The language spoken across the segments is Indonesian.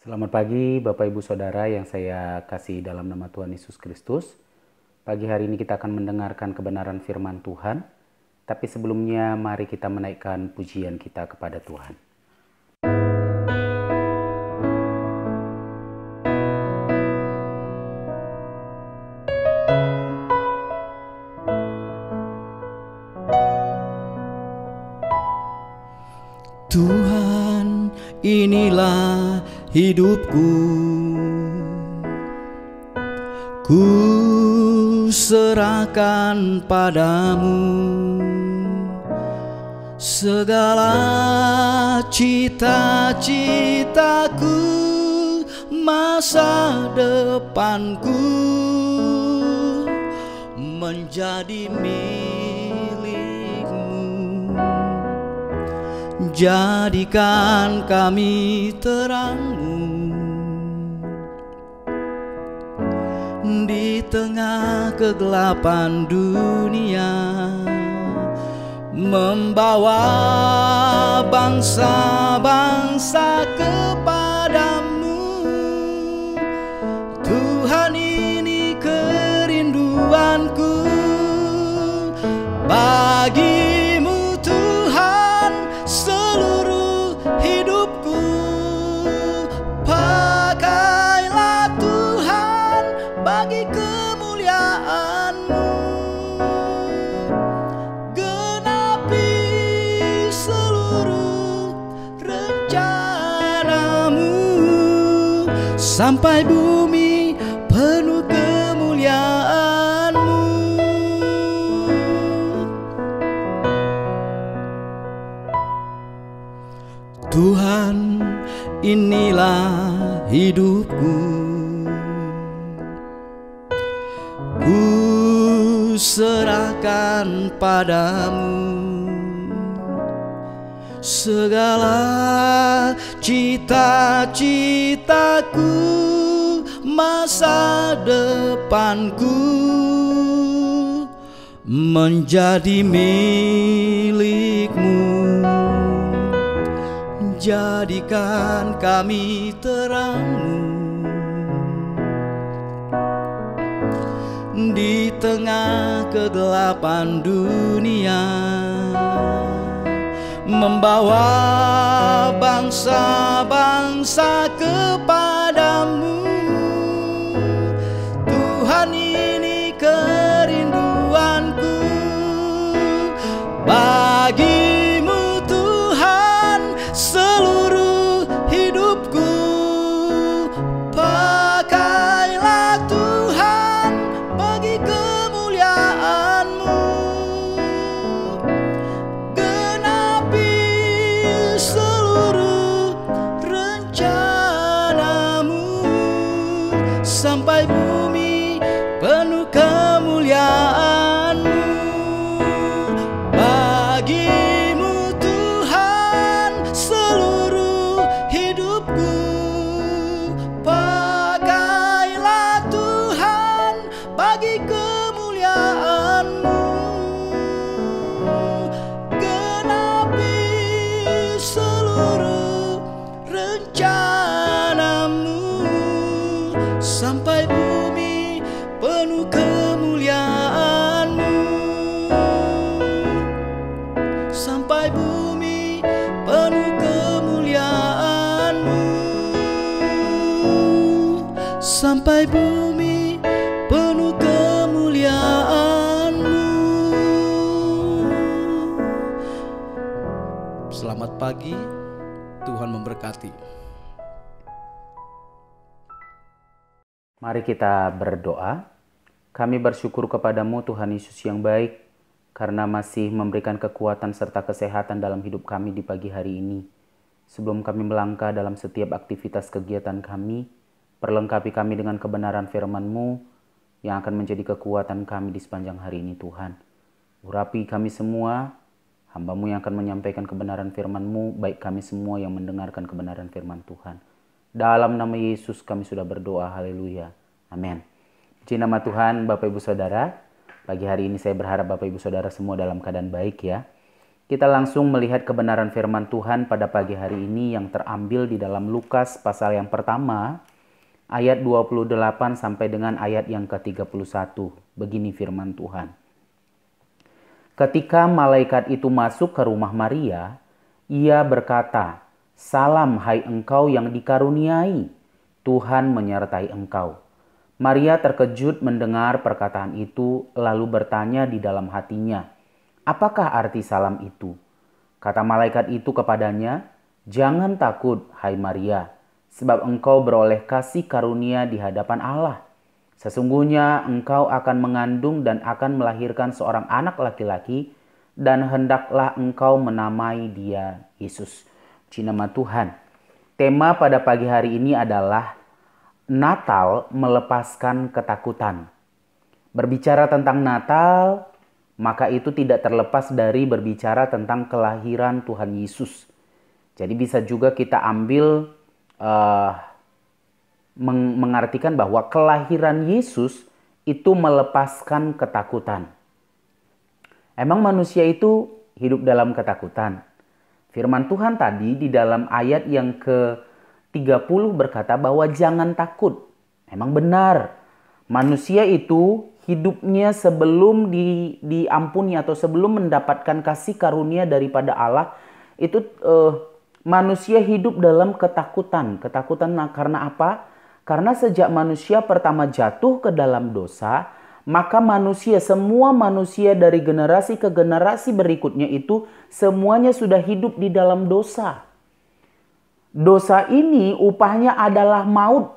Selamat pagi Bapak Ibu Saudara yang saya kasih dalam nama Tuhan Yesus Kristus. Pagi hari ini kita akan mendengarkan kebenaran firman Tuhan. Tapi sebelumnya mari kita menaikkan pujian kita kepada Tuhan. Tuhan, inilah hidupku, ku serahkan padamu segala cita-citaku, masa depanku menjadi jadikan kami terang-Mu di tengah kegelapan dunia, membawa bangsa-bangsa kepadamu. Tuhan, ini kerinduanku bagi-Mu Tuhan, seluruh hidupku. Pakailah Tuhan bagi kemuliaan-Mu, genapi seluruh rencana-Mu, sampai bumi penuh kemuliaan-Mu. Tuhan, inilah hidupku, ku serahkan padamu segala cita-citaku, masa depanku menjadi milik-Mu. Jadikan kami terang-Mu di tengah kegelapan dunia, membawa bangsa-bangsa kepadamu. Tuhan, ini kerinduanku bagi-Mu Tuhan, seluruh hidupku. Pakailah Tuhan bagi kemuliaan-Mu, genapi seluruh rencana-Mu, sampai bumi penuh kemuliaan-Mu. Bagi-Mu Tuhan, seluruh hidupku. Pakailah Tuhan bagi kemuliaan-Mu, genapi seluruh rencana-Mu, sampai bumi penuh kemuliaan-Mu, sampai bumi penuh kemuliaan-Mu, sampai bumi penuh kemuliaan-Mu. Selamat pagi, Tuhan memberkati. Mari kita berdoa. Kami bersyukur kepadamu Tuhan Yesus yang baik, karena masih memberikan kekuatan serta kesehatan dalam hidup kami di pagi hari ini. Sebelum kami melangkah dalam setiap aktivitas kegiatan kami, perlengkapi kami dengan kebenaran firman-Mu yang akan menjadi kekuatan kami di sepanjang hari ini Tuhan. Urapi kami semua, hamba-Mu yang akan menyampaikan kebenaran firman-Mu, baik kami semua yang mendengarkan kebenaran firman Tuhan. Dalam nama Yesus kami sudah berdoa, haleluya, amin. Puji nama Tuhan Bapak Ibu Saudara. Pagi hari ini saya berharap Bapak Ibu Saudara semua dalam keadaan baik ya. kita langsung melihat kebenaran firman Tuhan pada pagi hari ini yang terambil di dalam Lukas pasal yang pertama, ayat 28 sampai dengan ayat yang ke-31. Begini firman Tuhan. Ketika malaikat itu masuk ke rumah Maria, ia berkata, "Salam hai engkau yang dikaruniai, Tuhan menyertai engkau." Maria terkejut mendengar perkataan itu, lalu bertanya di dalam hatinya, "Apakah arti salam itu?" Kata malaikat itu kepadanya, "Jangan takut, hai Maria, sebab engkau beroleh kasih karunia di hadapan Allah. Sesungguhnya engkau akan mengandung dan akan melahirkan seorang anak laki-laki, dan hendaklah engkau menamai dia Yesus." Puji nama Tuhan. Tema pada pagi hari ini adalah Natal melepaskan ketakutan. Berbicara tentang Natal, maka itu tidak terlepas dari berbicara tentang kelahiran Tuhan Yesus. Jadi bisa juga kita ambil mengartikan bahwa kelahiran Yesus itu melepaskan ketakutan. Emang manusia itu hidup dalam ketakutan? Firman Tuhan tadi di dalam ayat yang ke-30 berkata bahwa jangan takut. Memang benar, manusia itu hidupnya sebelum diampuni atau sebelum mendapatkan kasih karunia daripada Allah, itu manusia hidup dalam ketakutan. Ketakutan karena apa? Karena sejak manusia pertama jatuh ke dalam dosa, maka semua manusia dari generasi ke generasi berikutnya itu semuanya sudah hidup di dalam dosa. Dosa ini upahnya adalah maut.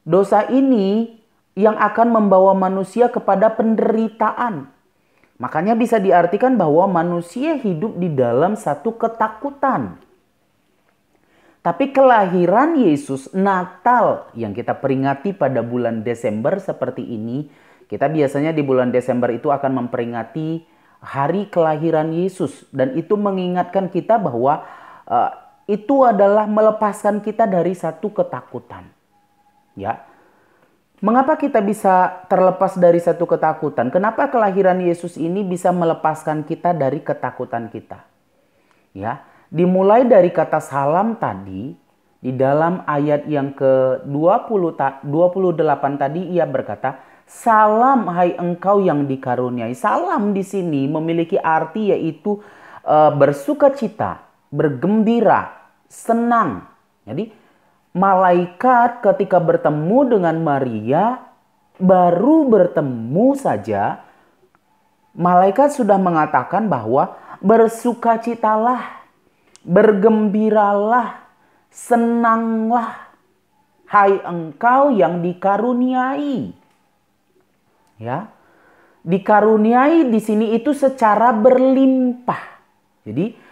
Dosa ini yang akan membawa manusia kepada penderitaan. Makanya bisa diartikan bahwa manusia hidup di dalam satu ketakutan. Tapi kelahiran Yesus, Natal yang kita peringati pada bulan Desember seperti ini, kita biasanya di bulan Desember itu akan memperingati hari kelahiran Yesus. Dan itu mengingatkan kita bahwa itu adalah melepaskan kita dari satu ketakutan. Ya. Mengapa kita bisa terlepas dari satu ketakutan? Kenapa kelahiran Yesus ini bisa melepaskan kita dari ketakutan kita? Ya, dimulai dari kata salam tadi, di dalam ayat yang ke-28 tadi ia berkata, "Salam hai engkau yang dikaruniai." Salam di sini memiliki arti yaitu bersukacita, bergembira, senang. Jadi malaikat ketika bertemu dengan Maria, baru bertemu saja, malaikat sudah mengatakan bahwa bersukacitalah, bergembiralah, senanglah, hai engkau yang dikaruniai. Ya, dikaruniai di sini itu secara berlimpah. Jadi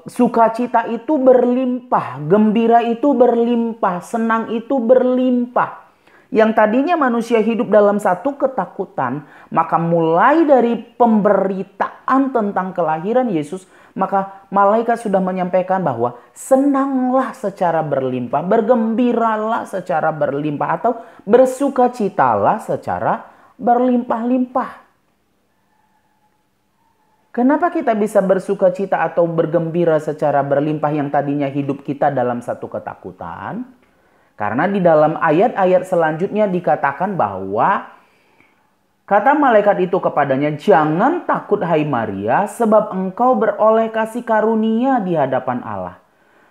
sukacita itu berlimpah, gembira itu berlimpah, senang itu berlimpah. Yang tadinya manusia hidup dalam satu ketakutan, maka mulai dari pemberitaan tentang kelahiran Yesus, maka malaikat sudah menyampaikan bahwa senanglah secara berlimpah, bergembiralah secara berlimpah, atau bersukacitalah secara berlimpah-limpah. Kenapa kita bisa bersukacita atau bergembira secara berlimpah yang tadinya hidup kita dalam satu ketakutan? Karena di dalam ayat-ayat selanjutnya dikatakan bahwa kata malaikat itu kepadanya, "Jangan takut hai Maria, sebab engkau beroleh kasih karunia di hadapan Allah.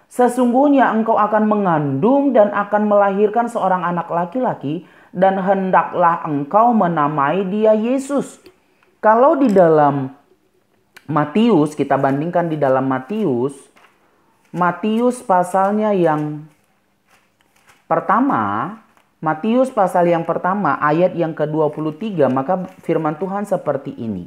Sesungguhnya engkau akan mengandung dan akan melahirkan seorang anak laki-laki, dan hendaklah engkau menamai dia Yesus." Kalau di dalam Matius, kita bandingkan di dalam Matius pasalnya yang pertama, Matius pasal yang pertama ayat yang ke-23, maka firman Tuhan seperti ini.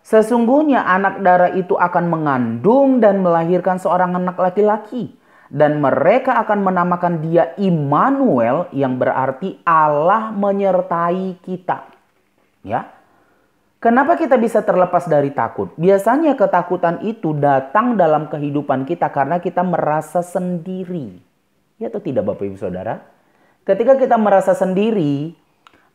"Sesungguhnya anak darah itu akan mengandung dan melahirkan seorang anak laki-laki, dan mereka akan menamakan dia Immanuel, yang berarti Allah menyertai kita." Ya. Kenapa kita bisa terlepas dari takut? Biasanya ketakutan itu datang dalam kehidupan kita karena kita merasa sendiri. Ya atau tidak Bapak Ibu Saudara? Ketika kita merasa sendiri,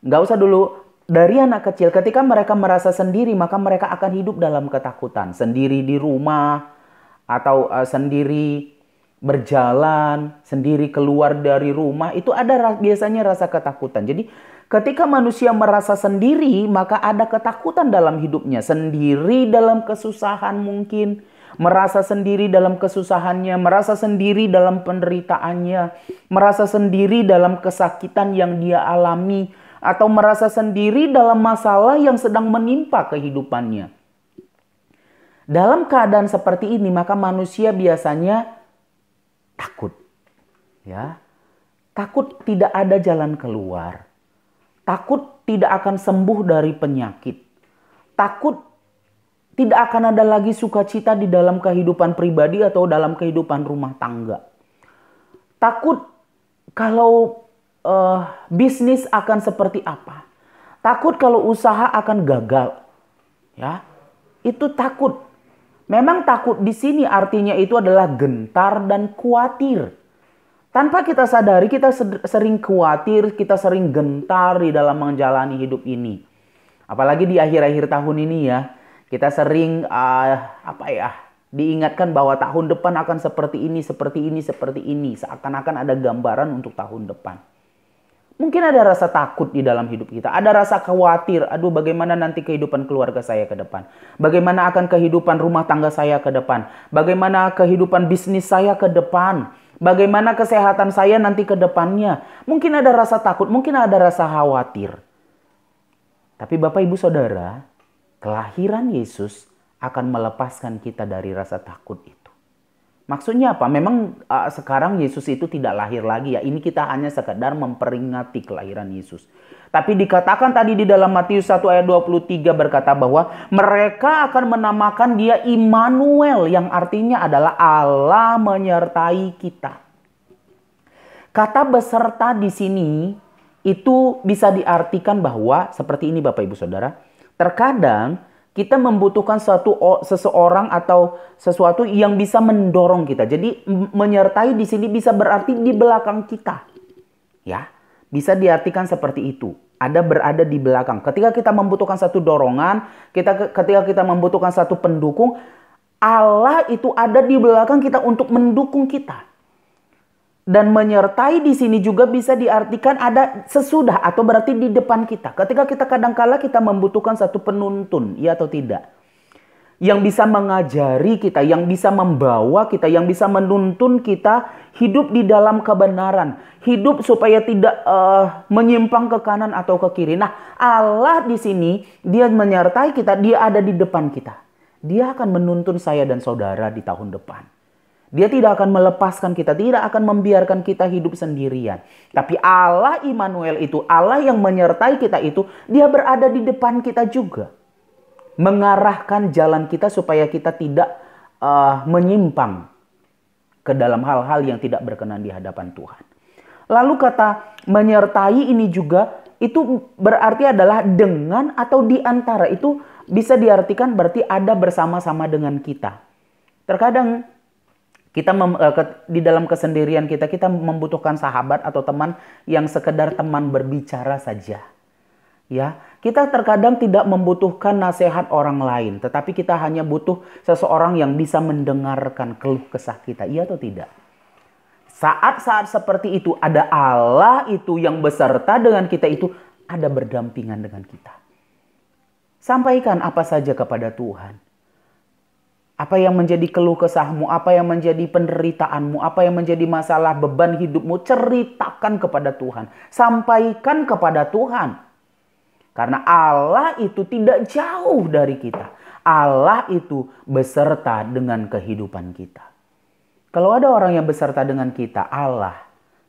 nggak usah dulu dari anak kecil, ketika mereka merasa sendiri, maka mereka akan hidup dalam ketakutan. Sendiri di rumah, atau sendiri berjalan, sendiri keluar dari rumah, itu ada biasanya rasa ketakutan. Jadi ketika manusia merasa sendiri, maka ada ketakutan dalam hidupnya. Sendiri dalam kesusahan mungkin, merasa sendiri dalam kesusahannya, merasa sendiri dalam penderitaannya, merasa sendiri dalam kesakitan yang dia alami, atau merasa sendiri dalam masalah yang sedang menimpa kehidupannya. Dalam keadaan seperti ini, maka manusia biasanya takut. Ya. Takut tidak ada jalan keluar. Takut tidak akan sembuh dari penyakit. Takut tidak akan ada lagi sukacita di dalam kehidupan pribadi atau dalam kehidupan rumah tangga. Takut kalau bisnis akan seperti apa. Takut kalau usaha akan gagal. Ya, itu takut. Memang takut di sini artinya itu adalah gentar dan khawatir. Tanpa kita sadari kita sering khawatir, kita sering gentar di dalam menjalani hidup ini. Apalagi di akhir-akhir tahun ini ya, kita sering diingatkan bahwa tahun depan akan seperti ini, seperti ini, seperti ini. Seakan-akan ada gambaran untuk tahun depan. Mungkin ada rasa takut di dalam hidup kita. Ada rasa khawatir. Aduh, bagaimana nanti kehidupan keluarga saya ke depan? Bagaimana akan kehidupan rumah tangga saya ke depan? Bagaimana kehidupan bisnis saya ke depan? Bagaimana kesehatan saya nanti ke depannya? Mungkin ada rasa takut, mungkin ada rasa khawatir. Tapi Bapak Ibu Saudara, kelahiran Yesus akan melepaskan kita dari rasa takut itu. Maksudnya apa? Memang sekarang Yesus itu tidak lahir lagi ya. Ini kita hanya sekedar memperingati kelahiran Yesus. Tapi dikatakan tadi di dalam Matius 1 ayat 23 berkata bahwa mereka akan menamakan dia Immanuel, yang artinya adalah Allah menyertai kita. Kata beserta di sini itu bisa diartikan bahwa seperti ini Bapak Ibu Saudara. Terkadang kita membutuhkan seseorang atau sesuatu yang bisa mendorong kita. Jadi menyertai di sini bisa berarti di belakang kita. Ya, bisa diartikan seperti itu. Ada berada di belakang. Ketika kita membutuhkan satu dorongan, ketika kita membutuhkan satu pendukung, Allah itu ada di belakang kita untuk mendukung kita. Dan menyertai di sini juga bisa diartikan ada sesudah atau berarti di depan kita. Ketika kita kadangkala kita membutuhkan satu penuntun, ya atau tidak. Yang bisa mengajari kita, yang bisa membawa kita, yang bisa menuntun kita hidup di dalam kebenaran. Hidup supaya tidak menyimpang ke kanan atau ke kiri. Nah, Allah di sini dia menyertai kita, dia ada di depan kita. Dia akan menuntun saya dan saudara di tahun depan. Dia tidak akan melepaskan kita, tidak akan membiarkan kita hidup sendirian. Tapi Allah Immanuel itu, Allah yang menyertai kita itu, dia berada di depan kita juga. Mengarahkan jalan kita supaya kita tidak menyimpang ke dalam hal-hal yang tidak berkenan di hadapan Tuhan. Lalu kata menyertai ini juga, itu berarti adalah dengan atau di antara. Itu bisa diartikan berarti ada bersama-sama dengan kita. Terkadang kita di dalam kesendirian kita membutuhkan sahabat atau teman yang sekedar teman berbicara saja. Ya, kita terkadang tidak membutuhkan nasihat orang lain, tetapi kita hanya butuh seseorang yang bisa mendengarkan keluh kesah kita. Iya atau tidak? Saat-saat seperti itu ada Allah itu yang beserta dengan kita itu, ada berdampingan dengan kita. Sampaikan apa saja kepada Tuhan. Apa yang menjadi keluh kesahmu, apa yang menjadi penderitaanmu, apa yang menjadi masalah beban hidupmu, ceritakan kepada Tuhan. Sampaikan kepada Tuhan. Karena Allah itu tidak jauh dari kita. Allah itu beserta dengan kehidupan kita. Kalau ada orang yang beserta dengan kita, Allah,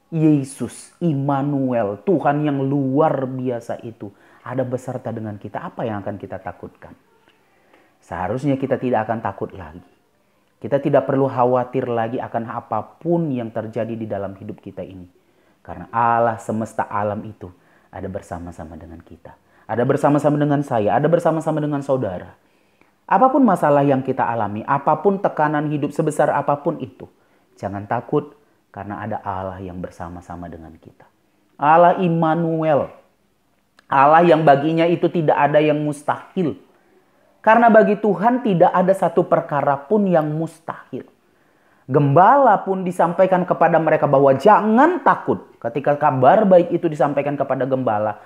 Yesus, Immanuel, Tuhan yang luar biasa itu, ada beserta dengan kita, apa yang akan kita takutkan? Seharusnya kita tidak akan takut lagi. Kita tidak perlu khawatir lagi akan apapun yang terjadi di dalam hidup kita ini. Karena Allah semesta alam itu ada bersama-sama dengan kita. Ada bersama-sama dengan saya, ada bersama-sama dengan saudara. Apapun masalah yang kita alami, apapun tekanan hidup sebesar apapun itu, jangan takut karena ada Allah yang bersama-sama dengan kita. Allah Immanuel. Allah yang baginya itu tidak ada yang mustahil. Karena bagi Tuhan tidak ada satu perkara pun yang mustahil. Gembala pun disampaikan kepada mereka bahwa jangan takut. Ketika kabar baik itu disampaikan kepada gembala,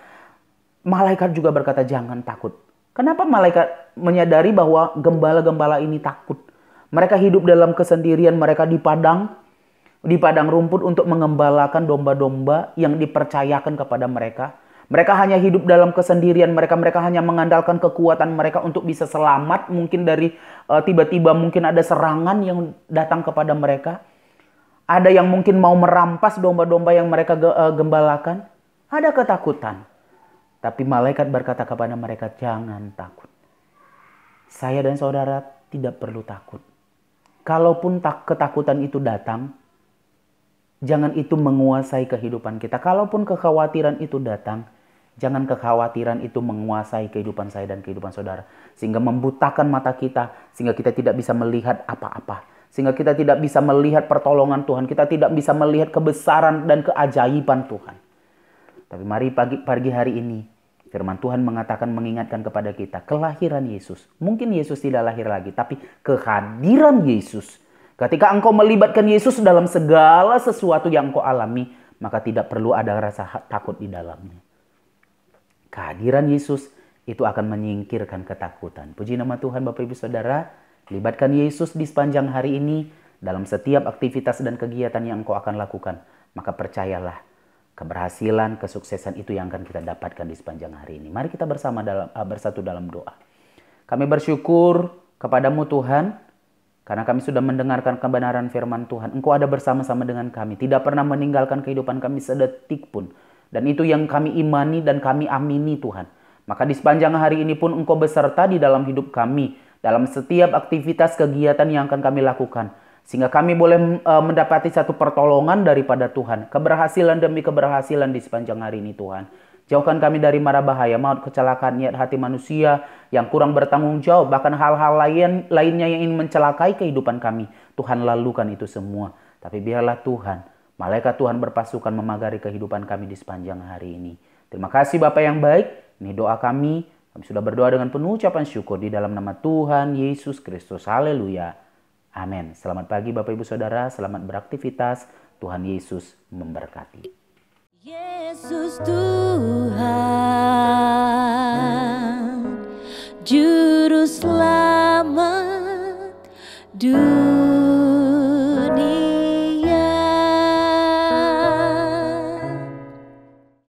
malaikat juga berkata jangan takut. Kenapa malaikat menyadari bahwa gembala-gembala ini takut? Mereka hidup dalam kesendirian, mereka di padang rumput untuk mengembalakan domba-domba yang dipercayakan kepada mereka. Mereka hanya hidup dalam kesendirian mereka. Mereka hanya mengandalkan kekuatan mereka untuk bisa selamat. Mungkin dari tiba-tiba mungkin ada serangan yang datang kepada mereka. Ada yang mungkin mau merampas domba-domba yang mereka gembalakan. Ada ketakutan. Tapi malaikat berkata kepada mereka, jangan takut. Saya dan saudara tidak perlu takut. Kalaupun ketakutan itu datang, jangan itu menguasai kehidupan kita. Kalaupun kekhawatiran itu datang, jangan kekhawatiran itu menguasai kehidupan saya dan kehidupan saudara. Sehingga membutakan mata kita, sehingga kita tidak bisa melihat apa-apa. Sehingga kita tidak bisa melihat pertolongan Tuhan. Kita tidak bisa melihat kebesaran dan keajaiban Tuhan. Tapi mari pagi hari ini, firman Tuhan mengatakan, mengingatkan kepada kita, kelahiran Yesus. Mungkin Yesus tidak lahir lagi, tapi kehadiran Yesus. Ketika engkau melibatkan Yesus dalam segala sesuatu yang engkau alami, maka tidak perlu ada rasa takut di dalamnya. Kehadiran Yesus itu akan menyingkirkan ketakutan. Puji nama Tuhan Bapak Ibu Saudara. Libatkan Yesus di sepanjang hari ini dalam setiap aktivitas dan kegiatan yang engkau akan lakukan. Maka percayalah, keberhasilan, kesuksesan itu yang akan kita dapatkan di sepanjang hari ini. Mari kita bersatu dalam doa. Kami bersyukur kepadamu Tuhan, karena kami sudah mendengarkan kebenaran firman Tuhan. Engkau ada bersama-sama dengan kami. Tidak pernah meninggalkan kehidupan kami sedetik pun. Dan itu yang kami imani dan kami amini Tuhan. Maka di sepanjang hari ini pun Engkau beserta di dalam hidup kami. Dalam setiap aktivitas kegiatan yang akan kami lakukan. Sehingga kami boleh mendapati satu pertolongan daripada Tuhan. Keberhasilan demi keberhasilan di sepanjang hari ini Tuhan. Jauhkan kami dari mara bahaya, maut, kecelakaan, niat hati manusia yang kurang bertanggung jawab. Bahkan hal-hal lainnya yang ingin mencelakai kehidupan kami. Tuhan lalukan itu semua. Tapi biarlah Tuhan, malaikat Tuhan berpasukan memagari kehidupan kami di sepanjang hari ini. Terima kasih Bapa yang baik. Ini doa kami. Kami sudah berdoa dengan penuh ucapan syukur di dalam nama Tuhan Yesus Kristus. Haleluya. Amin. Selamat pagi Bapak Ibu Saudara. Selamat beraktivitas. Tuhan Yesus memberkati. Yesus Tuhan, Juru Selamat dunia.